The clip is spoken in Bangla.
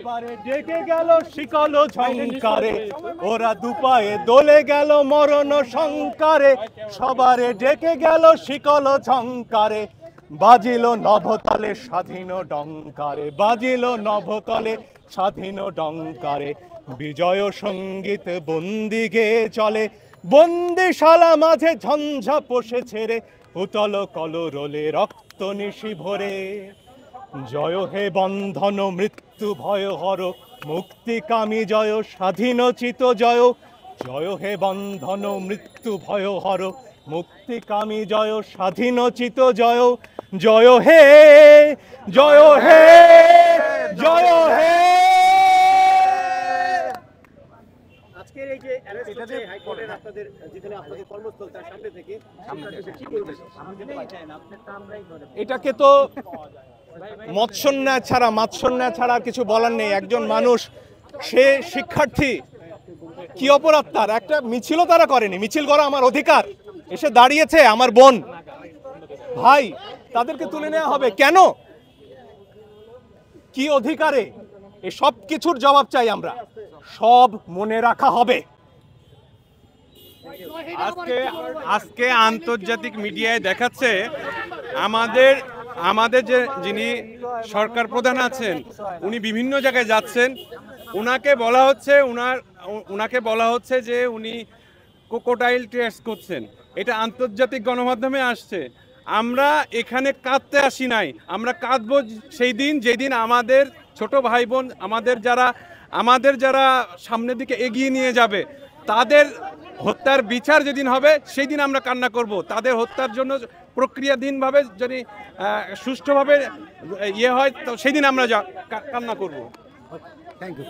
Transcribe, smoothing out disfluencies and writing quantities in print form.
সবারে ডেকে গেল শিকল ঝংকারে, ওরা দুপায়ে দোলে গেল মরণ সংকারে। সবারে ডেকে গেল শিকল ঝংকারে, বাজিল নভতলে স্বাধীন ডঙ্কারে, বাজিল নভতলে স্বাধীন ডঙ্কারে। বিজয় সঙ্গীত বন্দি গেয়ে চলে, বন্দিশালা মাঝে ঝঞ্ঝা পোষে ছেড়ে, উতল কলরোলে রক্ত নিশি ভরে। জয় হে বন্ধন মৃত্যু ভয় হর, মুক্তিকামী জয় স্বাধীনচিত জয়। জয় হে বন্ধন মৃত্যু ভয় হর, মুক্তিকামী জয় স্বাধীনচিত জয়। জয় হে, জয় হে, জয় হে। আজকের এই যে অ্যারেস্ট হচ্ছে হাইকোর্টের আপনাদের যেখানে আপনাদের কর্মস্থল তার সামনে থেকে কি বলবেন? এটাকে তো মৎস্যন্যায় ছাড়া মাৎস্যন্যায় ছাড়া আর কিছু বলার নেই। একজন মানুষ, সে শিক্ষার্থী, কি অপরাধ তার? একটা মিছিলও তারা করেনি, মিছিল করা আমার অধিকার। এসে দাঁড়িয়েছে আমার বোন ভাই, তাদেরকে তুলে নেওয়া হবে কেন? কি অধিকারে? এই সব কিছুর জবাব চাই আমরা, সব মনে রাখা হবে। আজকে আন্তর্জাতিক মিডিয়ায় দেখাচ্ছে আমাদের আমাদের যে যিনি সরকার প্রধান আছেন উনি বিভিন্ন জায়গায় যাচ্ছেন, উনাকে বলা হচ্ছে যে উনি ক্রোকোডাইল টেস্ট করছেন। এটা আন্তর্জাতিক গণমাধ্যমে আসছে। আমরা এখানে কাঁদতে আসি নাই, আমরা কাঁদবো সেই দিন যেদিন আমাদের ছোট ভাই বোন, আমাদের যারা সামনের দিকে এগিয়ে নিয়ে যাবে, তাদের হত্যার বিচার যেদিন হবে সেই দিন আমরা কান্না করব। তাদের হত্যার জন্য প্রক্রিয়াধীনভাবে যদি সুষ্ঠুভাবে হয় তো সেই দিন আমরা কান্না করব। Thank you.